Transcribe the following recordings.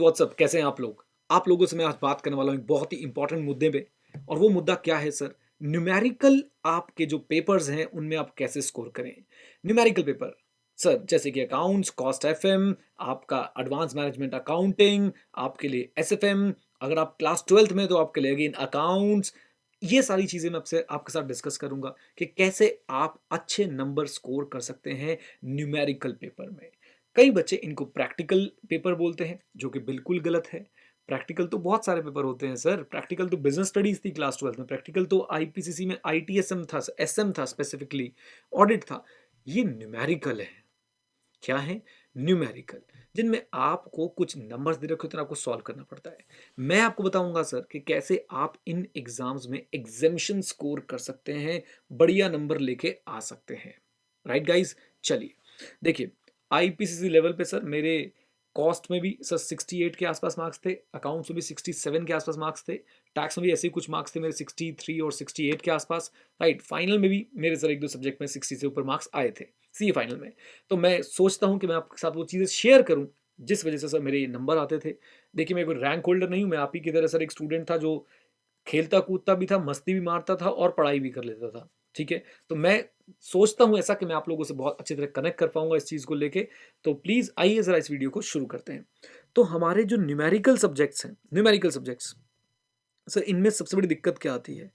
WhatsApp, कैसे हैं आप लोग? आप लोगों से मैं आज बात करने वाला हूँ एक बहुत ही इंपॉर्टेंट मुद्दे पे। और वो मुद्दा क्या है सर? न्यूमेरिकल आपके जो पेपर्स हैं उनमें आप कैसे स्कोर करें? न्यूमेरिकल पेपर सर, जैसे कि अकाउंट्स, कॉस्ट एफएम, आपका एडवांस मैनेजमेंट अकाउंटिंग, आपके लिए एसएफएम, अगर आप क्लास 12th में तो आपके लिए अगेन अकाउंट्स। ये सारी चीजें मैं आपसे आपके साथ डिस्कस करूंगा कि कैसे आप अच्छे नंबर स्कोर कर सकते हैं न्यूमेरिकल पेपर में। कई बच्चे इनको प्रैक्टिकल पेपर बोलते हैं, जो कि बिल्कुल गलत है। प्रैक्टिकल तो बहुत सारे पेपर होते हैं सर। प्रैक्टिकल तो बिजनेस स्टडीज थी क्लास 12th में, प्रैक्टिकल तो आईपीसीसी में आईटीएसएम था, एसएम था, स्पेसिफिकली ऑडिट था। ये न्यूमेरिकल है। क्या है? न्यूमेरिकल, जिनमें आपको कुछ नंबर्स दे रखे होते हैं, आपको सॉल्व करना पड़ता है। मैं आपको बताऊंगा सर कि कैसे आप इन एग्जाम्स में एग्जामिशन स्कोर कर सकते हैं, बढ़िया नंबर लेके आ सकते हैं। राइट गाइस, चलिए देखिए। आईपीसीसी लेवल पे सर मेरे कॉस्ट में भी सर 68 के आसपास मार्क्स थे, अकाउंट्स में भी 67 के आसपास मार्क्स थे, टैक्स में भी ऐसे ही कुछ मार्क्स थे मेरे 63 और 68 के आसपास। राइट, फाइनल में भी मेरे सर एक दो सब्जेक्ट में 60 से ऊपर मार्क्स आए थे, सी फाइनल में। तो मैं सोचता हूं कि मैं आपके साथ वो चीज़ें शेयर करूं जिस वजह से सर मेरे ये नंबर आते थे। देखिए, मैं कोई रैंक होल्डर नहीं हूं, मैं आप ही की तरह सर एक स्टूडेंट था जो खेलता कूदता भी था, मस्ती भी मारता था और पढ़ाई भी कर लेता था। ठीक है, तो मैं सोचता हूं ऐसा कि मैं आप लोगों से बहुत अच्छी तरह कनेक्ट कर पाऊंगा इस चीज़ को लेके। तो प्लीज़ आइए ज़रा इस वीडियो को शुरू करते हैं। तो हमारे जो न्यूमेरिकल सब्जेक्ट्स हैं, न्यूमेरिकल सब्जेक्ट्स सर, इनमें सबसे बड़ी दिक्कत क्या आती है?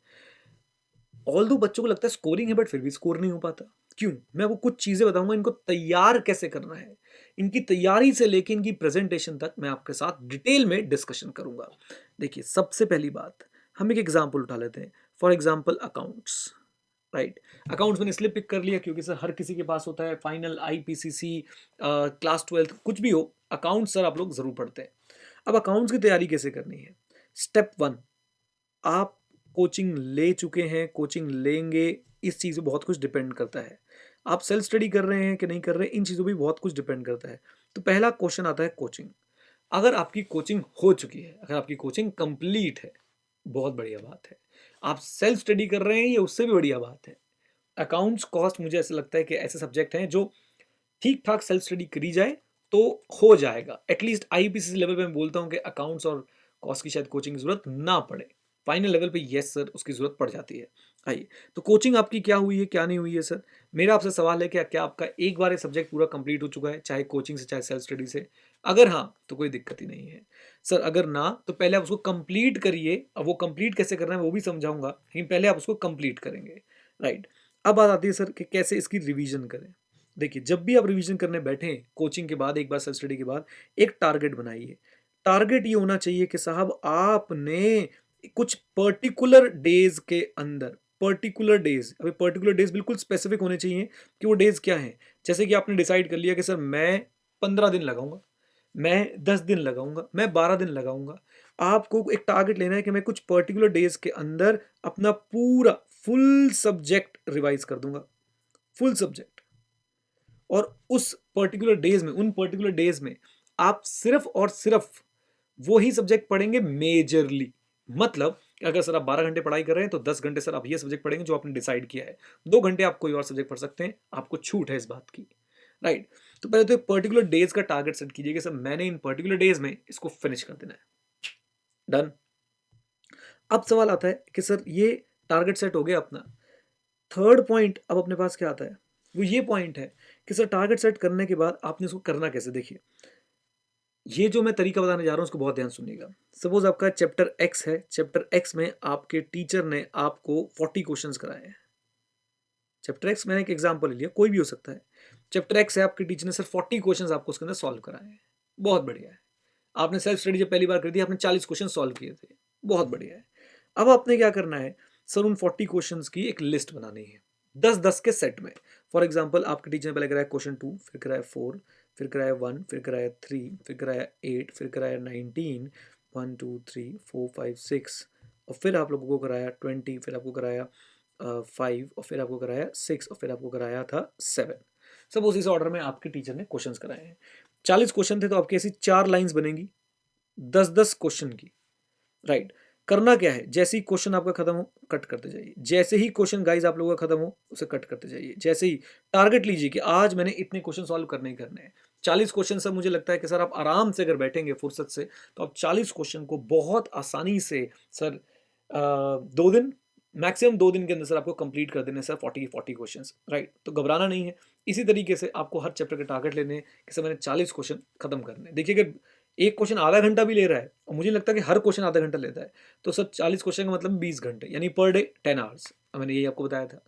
ऑल दो बच्चों को लगता है स्कोरिंग है, बट फिर भी स्कोर नहीं हो पाता। क्यों? मैं आपको कुछ चीजें बताऊंगा, इनको तैयार कैसे करना है। इनकी तैयारी से लेकर इनकी प्रेजेंटेशन तक मैं आपके साथ डिटेल में डिस्कशन करूंगा। देखिए, सबसे पहली बात, हम एक एग्जाम्पल उठा लेते हैं। For example accounts. Right, accounts मैंने इसलिए पिक कर लिया क्योंकि सर हर किसी के पास होता है फाइनल, आईपीसीसी, क्लास 12th, कुछ भी हो, अकाउंट्स सर आप लोग जरूर पढ़ते हैं। अब अकाउंट्स की तैयारी कैसे करनी है? स्टेप वन, आप कोचिंग ले चुके हैं, कोचिंग लेंगे, इस चीज़ पे बहुत कुछ डिपेंड करता है। आप सेल्फ स्टडी कर रहे हैं कि नहीं कर रहे हैं, इन चीज़ों पे बहुत कुछ डिपेंड करता है। तो पहला क्वेश्चन आता है कोचिंग। अगर आपकी कोचिंग हो चुकी है, अगर आपकी कोचिंग कंप्लीट है, बहुत बढ़िया बात है। आप सेल्फ स्टडी कर रहे हैं, ये उससे भी बढ़िया बात है। अकाउंट्स, कॉस्ट, मुझे ऐसा लगता है कि ऐसे सब्जेक्ट हैं जो ठीक ठाक सेल्फ स्टडी करी जाए तो हो जाएगा। एटलीस्ट आईपीसीसी लेवल पे मैं बोलता हूँ कि अकाउंट्स और कॉस्ट की शायद कोचिंग की जरूरत ना पड़े। फाइनल लेवल पे यस सर, उसकी जरूरत पड़ जाती है। आइए, तो कोचिंग आपकी क्या हुई है, क्या नहीं हुई है सर? मेरा आपसे सवाल है कि क्या आपका एक बार ये सब्जेक्ट पूरा कंप्लीट हो चुका है, चाहे कोचिंग से चाहे सेल्फ स्टडी से? अगर हाँ तो कोई दिक्कत ही नहीं है सर। अगर ना, तो पहले आप उसको कंप्लीट करिए। अब वो कंप्लीट कैसे करना है वो भी समझाऊंगा, लेकिन पहले आप उसको कंप्लीट करेंगे। राइट, अब बात आती है सर कि कैसे इसकी रिवीजन करें। देखिए, जब भी आप रिवीजन करने बैठे कोचिंग के बाद, एक बार सेल्फ स्टडी के बाद, एक टारगेट बनाइए। टारगेट ये होना चाहिए कि साहब आपने कुछ पर्टिकुलर डेज के अंदर, पर्टिकुलर डेज, अभी पर्टिकुलर डेज बिल्कुल स्पेसिफिक होने चाहिए कि वो डेज क्या हैं। जैसे कि आपने डिसाइड कर लिया कि सर मैं 15 दिन लगाऊंगा, मैं 10 दिन लगाऊंगा, मैं 12 दिन लगाऊंगा। आपको एक टारगेट लेना है कि मैं कुछ पर्टिकुलर डेज के अंदर अपना पूरा फुल सब्जेक्ट रिवाइज कर दूंगा, फुल सब्जेक्ट। और उस पर्टिकुलर डेज में, उन पर्टिकुलर डेज में आप सिर्फ और सिर्फ वो ही सब्जेक्ट पढ़ेंगे मेजरली। मतलब अगर सर आप 12 घंटे पढ़ाई कर रहे हैं तो 10 घंटे सर आप ये सब्जेक्ट पढ़ेंगे जो आपने डिसाइड किया है। 2 घंटे आप कोई और सब्जेक्ट पढ़ सकते हैं, आपको छूट है इस बात की। राइट, तो पहले तो एक पर्टिकुलर डेज का टारगेट सेट कीजिए कि सर मैंने इन पर्टिकुलर डेज में इसको फिनिश कर देना है। डन। अब सवाल आता है कि सर ये टारगेट सेट हो गया अपना। थर्ड पॉइंट अब अपने पास क्या आता है? वो ये पॉइंट है कि सर टारगेट सेट करने के बाद आपने उसको करना कैसे। देखिए, ये जो मैं तरीका बताने जा रहा हूँ उसको बहुत ध्यान सुनिएगा। सपोज आपका चैप्टर एक्स है, चैप्टर एक्स में आपके टीचर ने आपको 40 क्वेश्चंस कराए हैं। चैप्टर एक्स, मैंने एक एग्जांपल लिया, कोई भी हो सकता है। चैप्टर एक्स है, आपके टीचर ने सिर्फ 40 क्वेश्चंस आपको उसके अंदर सॉल्व कराए हैं। बहुत बढ़िया है। आपने सेल्फ स्टडी जब पहली बार कर दी, आपने 40 क्वेश्चन सॉल्व किए थे, बहुत बढ़िया है। अब आपने क्या करना है सर? उन 40 क्वेश्चंस की एक लिस्ट बनानी है, 10-10 के सेट में। फॉर एग्जाम्पल, आपके टीचर ने पहले कराया क्वेश्चन 2, फिर कराया 4, फिर कराया 1, फिर कराया 3, फिर कराया 8, फिर कराया 19, 1 2 3 4 5 6, और फिर आप लोगों को कराया 20, फिर आपको कराया 5, और फिर आपको कराया 6, और फिर आपको कराया था 7। सब उसी ऑर्डर में आपके टीचर ने क्वेश्चंस कराए हैं। 40 क्वेश्चन थे तो आपकी ऐसी 4 लाइंस बनेंगी 10-10 क्वेश्चन की। राइट, करना क्या है? जैसे ही क्वेश्चन आपका खत्म हो, कट करते जाइए। जैसे ही क्वेश्चन गाइज आप लोगों का खत्म हो, उसे कट करते जाइए। जैसे ही टारगेट लीजिए कि आज मैंने इतने क्वेश्चन सॉल्व करने ही करने हैं। 40 क्वेश्चन सर मुझे लगता है कि सर आप आराम से अगर बैठेंगे फुर्सत से, तो आप 40 क्वेश्चन को बहुत आसानी से सर 2 दिन, मैक्सिमम 2 दिन के अंदर सर आपको कंप्लीट कर देने हैं सर 40 क्वेश्चंस, राइट? तो घबराना नहीं है। इसी तरीके से आपको हर चैप्टर के टारगेट लेने हैं कि सर मैंने 40 क्वेश्चन खत्म करने हैं। देखिए अगर एक क्वेश्चन आधा घंटा भी ले रहा है और मुझे लगता है कि हर क्वेश्चन आधा घंटा लेता है, तो सर 40 क्वेश्चन का मतलब 20 घंटे, यानी पर डे 10 आवर्स। मैंने यही आपको बताया था,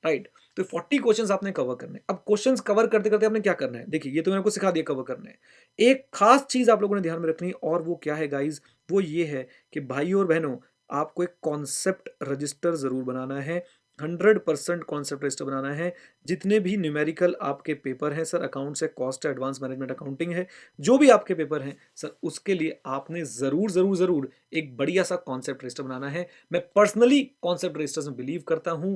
राइट? तो 40 क्वेश्चंस आपने कवर करने हैं। अब क्वेश्चंस कवर करते करते आपने क्या करना है, देखिए ये तो मैंने आपको सिखा दिया कवर करना है। एक खास चीज आप लोगों ने ध्यान में रखनी है, और वो क्या है गाइज, वो ये है कि भाइयों और बहनों, आपको एक कॉन्सेप्ट रजिस्टर जरूर बनाना है। 100% कॉन्सेप्ट रजिस्टर बनाना है। जितने भी न्यूमेरिकल आपके पेपर हैं सर, अकाउंट्स है, कॉस्ट है, एडवांस मैनेजमेंट अकाउंटिंग है, जो भी आपके पेपर हैं सर, उसके लिए आपने जरूर जरूर जरूर एक बढ़िया सा कॉन्सेप्ट रजिस्टर बनाना है। मैं पर्सनली कॉन्सेप्ट रजिस्टर में बिलीव करता हूं।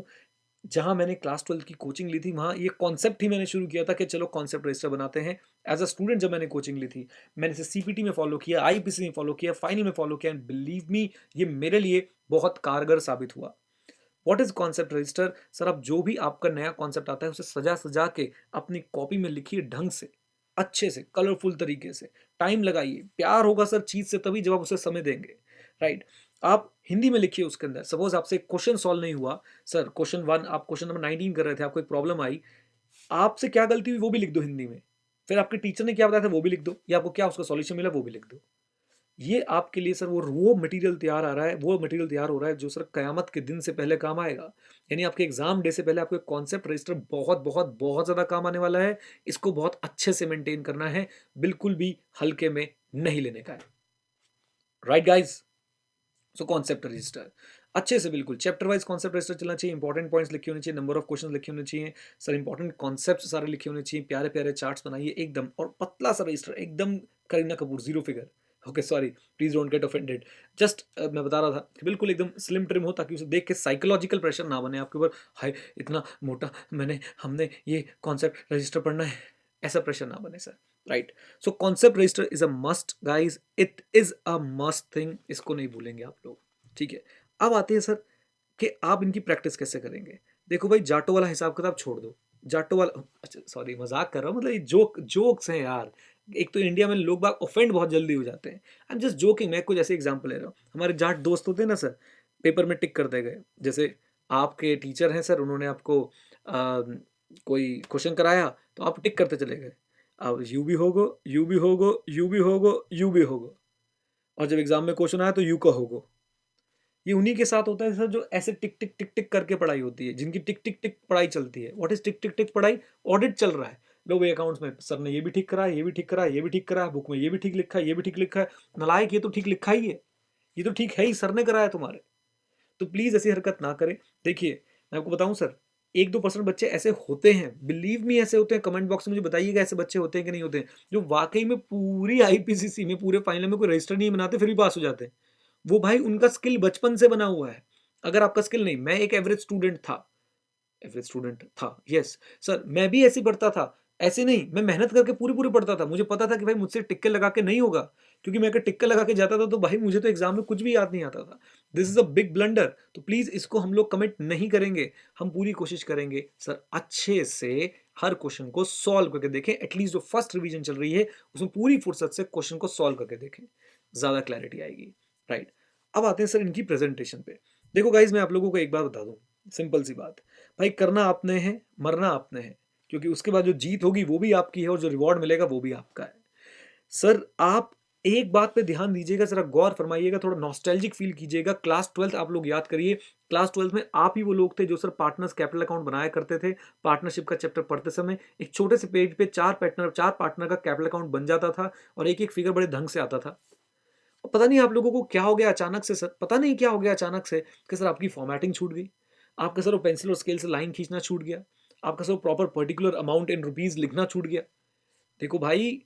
जहां मैंने क्लास 12 की कोचिंग ली थी, वहां ये कॉन्सेप्ट ही मैंने शुरू किया था कि चलो कॉन्सेप्ट रजिस्टर बनाते हैं। एज अ स्टूडेंट जब मैंने कोचिंग ली थी, मैंने इसे सीपीटी में फॉलो किया, आईपीसी में फॉलो किया, फाइनल में फॉलो किया, एंड बिलीव मी, ये मेरे लिए बहुत कारगर साबित हुआ। What is concept register? Sir, आप जो भी आपका नया कॉन्सेप्ट आता है उसे सजा सजा के अपनी कॉपी में लिखिए, ढंग से, अच्छे से, कलरफुल तरीके से। टाइम लगाइए, प्यार होगा सर चीज से तभी जब आप उसे समय देंगे, राइट? आप हिंदी में लिखिए उसके अंदर। सपोज आपसे क्वेश्चन सॉल्व नहीं हुआ सर, क्वेश्चन 1 आप क्वेश्चन नंबर 19 कर रहे थे, आपको एक प्रॉब्लम आई, आपसे क्या गलती हुई वो भी लिख दो हिंदी में। फिर आपके टीचर ने क्या बताया था वो भी लिख दो, या आपको क्या उसका सॉल्यूशन मिला वो भी लिख दो। ये आपके लिए सर वो मटेरियल तैयार आ रहा है, वो मटेरियल तैयार हो रहा है जो सर कयामत के दिन से पहले काम आएगा। यानी आपके एग्जाम डे से पहले आपको कॉन्सेप्ट रजिस्टर बहुत बहुत बहुत ज्यादा काम आने वाला है। इसको बहुत अच्छे से मेंटेन करना है, बिल्कुल भी हल्के में नहीं लेने का है, right guys? So concept register अच्छे से, बिल्कुल चैप्टर वाइज कॉन्सेप्ट रजिस्टर चलना चाहिए। इंपॉर्टेंट पॉइंट्स लिखे होने चाहिए, नंबर ऑफ क्वेश्चन लिखे होने चाहिए सर, इंपॉर्टेंट कॉन्सेप्ट सारे लिखे होने चाहिए, प्यारे प्यारे चार्ट्स बनाइए एकदम, और पतला सा रजिस्टर एकदम, Kareena Kapoor zero figure. Okay sorry, please don't get offended. Just मैं बता रहा था कि बिल्कुल एकदम स्लिम ट्रिम हो, ताकि उसे देख के साइकोलॉजिकल प्रेशर ना बने आपके ऊपर, हाय इतना मोटा, हमने ये कॉन्सेप्ट रजिस्टर पढ़ना है, ऐसा प्रेशर ना बने sir, right? So concept register is a must guys, it is a must thing, इसको नहीं भूलेंगे आप लोग, ठीक है? अब आते हैं सर कि आप इनकी प्रैक्टिस कैसे करेंगे। देखो भाई, जाटो वाला हिसाब किताब छोड़ दो। जाटो वाला, अच्छा सॉरी मजाक कर रहा हूँ, मतलब ये जोक्स हैं यार। एक तो इंडिया में लोग बाग ऑफेंड बहुत जल्दी हो जाते हैं। आई एम जस्ट जोकिंग, मैं कुछ ऐसे एग्जांपल ले रहा हूँ। हमारे जाट दोस्त होते हैं ना सर, पेपर में टिक करते गए। जैसे आपके टीचर हैं सर, उन्होंने आपको कोई क्वेश्चन कराया तो आप टिक करते चले गए। अब यू भी होगो, यू भी होगो, यू भी होगो, यू भी होगो, और जब एग्जाम में क्वेश्चन आया तो यू का होगो। ये उन्हीं के साथ होता है सर जो ऐसे टिक टिक टिक टिक करके पढ़ाई होती है, जिनकी टिक टिक टिक पढ़ाई चलती है। व्हाट इज टिक टिक टिक पढ़ाई? ऑडिट चल रहा है, लो भाई अकाउंट्स में सर ने ये भी ठीक करा है, ये भी ठीक करा है, ये भी ठीक करा है, बुक में ये भी ठीक लिखा है, ये भी ठीक लिखा है। नालायक, ये तो ठीक लिखा ही है, ये तो ठीक है ही, सर ने कराया तुम्हारे। तो प्लीज ऐसी हरकत ना करें। देखिए मैं आपको बताऊं सर, 1-2% बच्चे ऐसे होते हैं, बिलीव मी ऐसे होते हैं। कमेंट बॉक्स में मुझे बताइएगा ऐसे बच्चे होते हैं कि नहीं होते हैं, जो वाकई में पूरी आईपीसीसी में पूरे फाइनल में कोई रजिस्टर नहीं बनाते फिर भी पास हो जाते हैं। वो भाई उनका स्किल बचपन से बना हुआ है। अगर आपका स्किल नहीं, मैं एक एवरेज स्टूडेंट था, यस सर, मैं भी ऐसे ही पढ़ता था। ऐसे नहीं, मैं मेहनत करके पूरी पूरी पढ़ता था। मुझे पता था कि भाई मुझसे टिक्के लगा के नहीं होगा, क्योंकि मैं अगर टिक्के लगा के जाता था तो भाई मुझे तो एग्जाम में कुछ भी याद नहीं आता था। This is a big blunder. तो प्लीज इसको हम लोग कमिट नहीं करेंगे। हम पूरी कोशिश करेंगे सर अच्छे से हर क्वेश्चन को सॉल्व करके देखें। एटलीस्ट जो फर्स्ट रिवीजन चल रही है उसमें पूरी फुर्सत से क्वेश्चन को सॉल्व करके देखें, ज्यादा क्लैरिटी आएगी, राइट? अब आते हैं सर इनकी प्रेजेंटेशन पे। देखो गाइज, मैं आप लोगों को एक बात बता दूं, सिंपल सी बात, भाई करना आपने है, मरना आपने है, क्योंकि उसके बाद जो जीत होगी वो भी आपकी है और जो रिवॉर्ड मिलेगा वो भी आपका है। सर आप एक बात पे ध्यान दीजिएगा, जरा गौर फरमाइएगा, थोड़ा नॉस्टैल्जिक फील कीजिएगा। क्लास 12 आप लोग याद करिए, क्लास 12 में आप ही वो लोग थे जो सर पार्टनर्स कैपिटल अकाउंट बनाया करते थे। पार्टनरशिप का चैप्टर पढ़ते समय एक छोटे से पेज पे चार पार्टनर का कैपिटल अकाउंट बन जाता था, और एक एक फिगर बड़े ढंग से आता था। और पता नहीं आप लोगों को क्या हो गया अचानक से, सर पता नहीं क्या हो गया अचानक से कि सर आपकी फॉर्मेटिंग छूट गई, आपका सर वो पेंसिल और स्केल से लाइन खींचना छूट गया, आपका sir proper particular amount in rupees लिखना छूट गया। देखो भाई,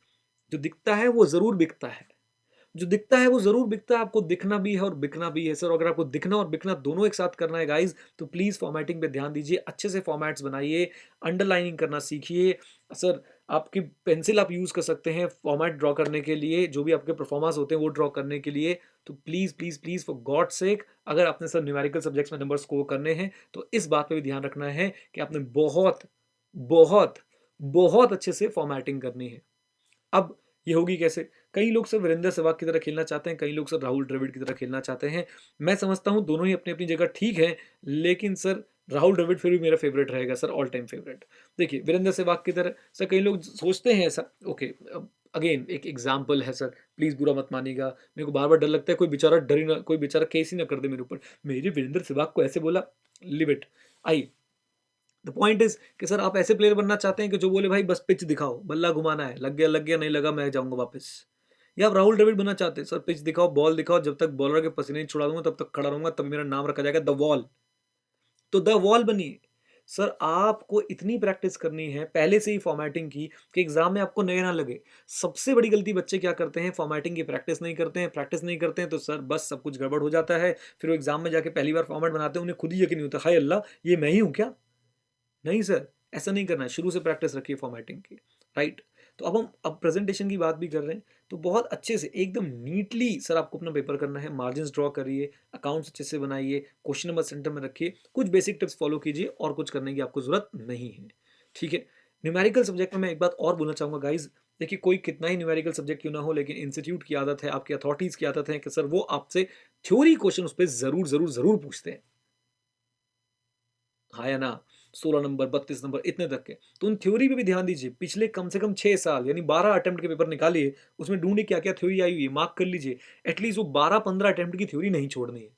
जो दिखता है वो जरूर बिकता है, जो दिखता है वो जरूर बिकता है। आपको दिखना भी है और बिकना भी है सर। अगर आपको दिखना और बिकना दोनों एक साथ करना है गाइज, तो प्लीज फॉर्मेटिंग पे ध्यान दीजिए, अच्छे से फॉर्मेट्स बनाइए, अंडरलाइनिंग करना सीखिए सर। आपकी पेंसिल आप यूज कर सकते हैं फॉर्मेट ड्रॉ करने के लिए, जो भी आपके परफॉर्मेंस होते हैं वो ड्रॉ करने के लिए। तो please please please for God sake, अगर आपने सर न्यूमेरिकल सब्जेक्ट्स में नंबर स्कोर करने हैं तो इस बात पे भी ध्यान रखना है कि आपने बहुत बहुत बहुत अच्छे से फॉर्मेटिंग करनी है। अब ये होगी कैसे? कई लोग सर वीरेंद्र सहवाग की तरह खेलना चाहते हैं, कई लोग सर राहुल द्रविड़ की तरह खेलना चाहते हैं। मैं समझता हूँ दोनों ही अपनी-अपनी जगह ठीक हैं, लेकिन सर राहुल द्रविड़ फिर भी मेरा फ़ेवरेट रहेगा सर, ऑल टाइम फ़ेवरेट। देखिए, वीरेंद्र सहवाग की तरह सर कई लोग सोचते हैं ऐसा, ओके, अब अगेन एक एग्ज़ाम्पल है सर, प्लीज़ बुरा मत मानिएगा। मेरे को बार-बार डर लगता है कोई बेचारा केस ही ना कर दे मेरे ऊपर। मेरे वीरेंद्र सहवाग को ऐसे बोला, लीव इट। आइए, द पॉइंट इज़ कि सर आप ऐसे प्लेयर बनना चाहते हैं कि जो बोले भाई बस पिच दिखाओ, बल्ला घुमाना है, लग गया, नहीं लगा मैं जाऊँगा वापस। या आप राहुल द्रविड़ बनना चाहते हैं, सर पिच दिखाओ, बॉल दिखाओ, जब तक बॉलर के पसीने नहीं छुड़ा दूँगा तब तक खड़ा रहूँगा, तब मेरा नाम रखा जाएगा द वॉल। तो द वॉल बनिए। सर आपको इतनी प्रैक्टिस करनी है पहले से ही फॉर्मेटिंग की कि एग्ज़ाम में आपको नए ना लगे। सबसे बड़ी गलती बच्चे क्या करते हैं, फॉर्मेटिंग की प्रैक्टिस नहीं करते हैं तो सर बस सब कुछ गड़बड़ हो जाता है। फिर वो एग्ज़ाम में जाके पहली बार फॉर्मेट बनाते हैं, उन्हें खुद ही यकीन नहीं होता, हाय अल्लाह! ये मैं ही हूँ क्या? नहीं सर, ऐसा नहीं करना है, शुरू से प्रैक्टिस रखिए फॉर्मेटिंग की, राइट? तो अब प्रेज़ेंटेशन की बात भी कर रहे हैं, तो बहुत अच्छे से एकदम नीटली सर आपको अपना पेपर करना है, मार्जिन्स ड्रॉ करिए, अकाउंट्स अच्छे से बनाइए, क्वेश्चन नंबर सेंटर में रखिए, कुछ बेसिक टिप्स फॉलो कीजिए और कुछ करने की आपको ज़रूरत नहीं है, ठीक है? न्यूमेरिकल सब्जेक्ट में मैं एक बात और बोलना चाहूँगा गाइज़, देखिए कोई कितना ही न्यूमेरिकल सब्जेक्ट क्यों ना हो, लेकिन इंस्टीट्यूट की आदत है, आपकी अथॉरिटीज़ की आदत है कि सर वो आपसे थ्योरी क्वेश्चन उसपे ज़रूर पूछते हैं। हाँ या ना? 16 नंबर, 32 नंबर इतने तक के। तो उन थ्योरी पे भी ध्यान दीजिए। पिछले कम से कम 6 साल यानी 12 अटेम्प्ट के पेपर निकालिए, उसमें ढूँढिए क्या-क्या थ्योरी आई हुई है, मार्क कर लीजिए। एटलीस्ट वो 12-15 अटेम्प्ट की थ्योरी नहीं छोड़नी है।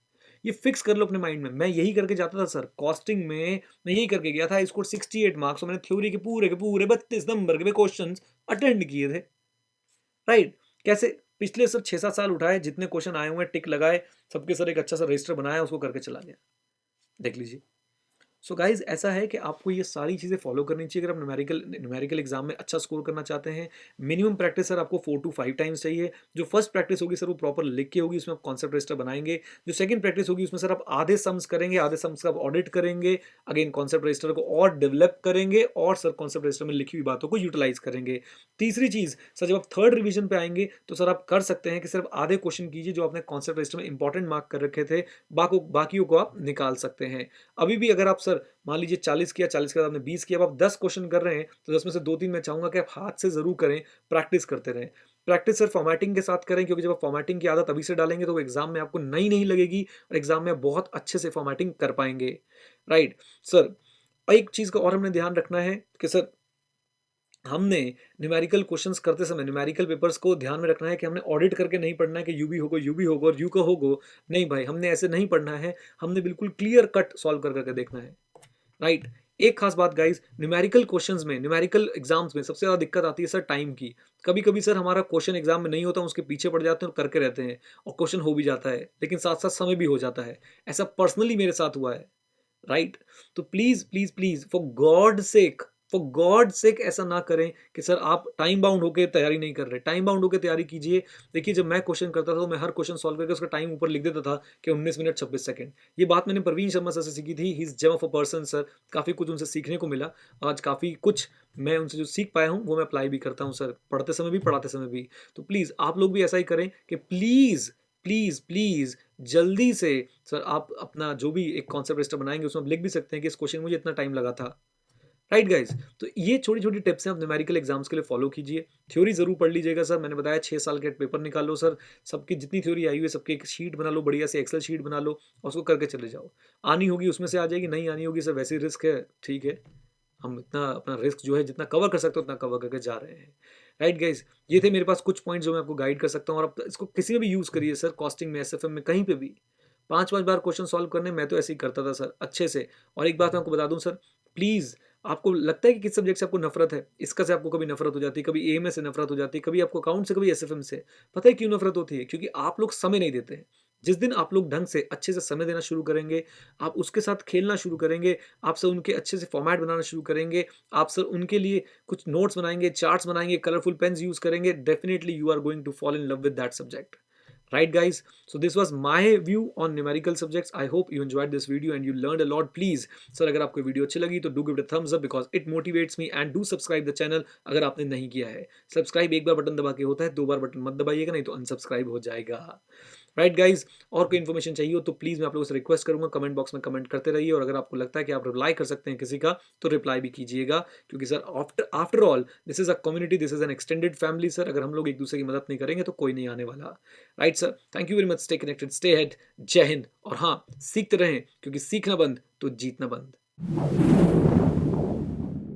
ये फिक्स कर लो अपने माइंड में। मैं यही करके जाता था सर, कॉस्टिंग में मैं यही करके गया था। आई स्कोर्ड 68 मार्क्स और मैंने थ्योरी के पूरे 32 नंबर के क्वेश्चन्स अटेंड किए थे। राइट? कैसे? पिछले सर 6-7 साल उठाए, जितने क्वेश्चन आए हुए हैं, टिक लगाए, सबके सर एक अच्छा सा रजिस्टर बनाया, उसको करके चला गया। देख लीजिए। सो गाइज ऐसा है कि आपको ये सारी चीज़ें फॉलो करनी चाहिए अगर आप न्यूमेरिकल एग्जाम में अच्छा स्कोर करना चाहते हैं। मिनिमम प्रैक्टिस सर आपको 4 टू 5 टाइम्स चाहिए। जो फर्स्ट प्रैक्टिस होगी सर वो प्रॉपर लिख के होगी, उसमें आप कॉन्सेप्ट रजिस्टर बनाएंगे। जो सेकंड प्रैक्टिस होगी उसमें सर आप आधे सम्स करेंगे, आधे सम्स का आप ऑडिट करेंगे, अगेन कॉन्सेप्ट रजिस्टर को और डेवलप करेंगे और सर कॉन्सेप्ट रजिस्टर में लिखी हुई बातों को यूटिलाइज करेंगे। तीसरी चीज़ सर, जब आप थर्ड रिविजन पे आएंगे तो सर आप कर सकते हैं कि सिर्फ आधे क्वेश्चन कीजिए जो आपने कॉन्सेप्ट रजिस्टर में इंपॉर्टेंट मार्क कर रखे थे, बाकियों को आप निकाल सकते हैं। अभी भी अगर आप सर मान लीजिए 40 किया, 40 के बाद आपने 20 किया, अब आप 10 क्वेश्चन कर रहे हैं, तो 10 में से 2-3 मैं चाहूँगा कि आप हाथ से ज़रूर करें, प्रैक्टिस करते रहें। प्रैक्टिस सिर्फ फॉर्मेटिंग के साथ करें, क्योंकि जब आप फॉर्मेटिंग की आदत अभी से डालेंगे तो वो एग्ज़ाम में आपको नई नहीं लगेगी और एग्ज़ाम में आप बहुत अच्छे से फॉर्मेटिंग कर पाएँगे। राइट? सर, एक चीज़ का और हमें ध्यान रखना है कि सर हमने न्यूमेरिकल क्वेश्चंस करते समय न्यूमेरिकल पेपर्स को ध्यान में रखना है कि हमने ऑडिट करके नहीं पढ़ना है कि यू भी होगा और यू का होगा। नहीं भाई, हमने ऐसे नहीं पढ़ना है, हमने बिल्कुल क्लियर कट सॉल्व कर करके देखना है। राइट? एक खास बात गाइस, न्यूमेरिकल क्वेश्चंस में, न्यूमेरिकल एग्जाम्स में सबसे ज़्यादा दिक्कत आती है सर टाइम की। कभी-कभी सर हमारा क्वेश्चन एग्जाम में नहीं होता, हम उसके पीछे पड़ जाते हैं और करके रहते हैं और क्वेश्चन हो भी जाता है, लेकिन साथ-साथ समय भी हो जाता है। ऐसा पर्सनली मेरे साथ हुआ है। राइट? तो प्लीज़ फॉर गॉड सेक ऐसा ना करें कि सर आप टाइम बाउंड होके तैयारी नहीं कर रहे। टाइम बाउंड होके तैयारी कीजिए। देखिए, जब मैं क्वेश्चन करता था तो मैं हर क्वेश्चन सॉल्व करके उसका टाइम ऊपर लिख देता था कि 19 मिनट 26 सेकंड। ये बात मैंने प्रवीण शर्मा सर से सीखी थी। He is gem of a person sir. काफ़ी कुछ उनसे सीखने को मिला। आज काफ़ी कुछ मैं उनसे जो सीख पाया हूँ वो मैं अप्लाई भी करता हूँ सर, पढ़ते समय भी, पढ़ाते समय भी। तो प्लीज़ आप लोग भी ऐसा ही करें कि प्लीज़ जल्दी से सर आप अपना जो भी एक कॉन्सेप्ट रजिस्टर बनाएँगे उसमें आप लिख भी सकते हैं कि इस क्वेश्चन में मुझे इतना टाइम लगा था। Right guys? तो ये छोटी-छोटी टिप्स हैं, आप न्यूमेरिकल एग्ज़ाम्स के लिए फॉलो कीजिए। थ्योरी ज़रूर पढ़ लीजिएगा सर, मैंने बताया 6 साल के पेपर निकालो सर, सबकी जितनी थ्योरी आई हुई है सबकी एक शीट बना लो, बढ़िया सी एक्सेल शीट बना लो और उसको करके चले जाओ। आनी होगी उसमें से आ जाएगी, नहीं आनी होगी सर वैसे ही रिस्क है, ठीक है। हम इतना अपना रिस्क जो है जितना कवर कर सकते हो उतना कवर करके जा रहे हैं। Right guys? ये थे मेरे पास कुछ पॉइंट्स जो मैं आपको गाइड कर सकता हूँ और आप इसको किसी में भी यूज़ करिए सर, कॉस्टिंग में, एसएफएम में, कहीं पे भी। 5-5 बार क्वेश्चन सॉल्व करने मैं तो ऐसे ही करता था सर, अच्छे से। और एक बात मैं आपको बता दूँ सर, प्लीज़ आपको लगता है कि किस सब्जेक्ट से आपको नफ़रत है? इसका से आपको कभी नफ़रत हो जाती है, कभी एएमएस से नफ़रत हो जाती है, कभी आपको अकाउंट से, कभी एसएफएम से। पता है क्यों नफ़रत होती है? क्योंकि आप लोग समय नहीं देते हैं। जिस दिन आप लोग ढंग से अच्छे से समय देना शुरू करेंगे, आप उसके साथ खेलना शुरू करेंगे, आप सर उनके अच्छे से फॉर्मेट बनाना शुरू करेंगे, आप सर उनके लिए कुछ नोट्स बनाएँगे, चार्ट्स बनाएँगे, कलरफुल पेन्स यूज़ करेंगे, definitely you are going to fall in love with that subject. Right guys, so this was my view on numerical subjects. I hope you enjoyed this video and you learned a lot. Please sir, अगर आपको video अच्छी लगी तो do give it a thumbs up because it motivates me, and do subscribe the channel अगर आपने नहीं किया है। सब्सक्राइब एक बार बटन दबा के होता है, 2 बार बटन मत दबाइएगा नहीं तो अनसब्सक्राइब हो जाएगा। राइट गाइज, और कोई इन्फॉर्मेशन चाहिए हो तो प्लीज़ मैं आप लोगों से रिक्वेस्ट करूंगा, कमेंट बॉक्स में कमेंट करते रहिए, और अगर आपको लगता है कि आप रिप्लाई कर सकते हैं किसी का तो रिप्लाई भी कीजिएगा, क्योंकि sir after after all this is a community, this is an extended family sir. अगर हम लोग एक दूसरे की मदद नहीं करेंगे तो कोई नहीं आने वाला। Right sir, thank you very much, stay connected, stay head, जय हिंद। और हाँ, सीखते रहें, क्योंकि सीखना बंद तो जीतना बंद।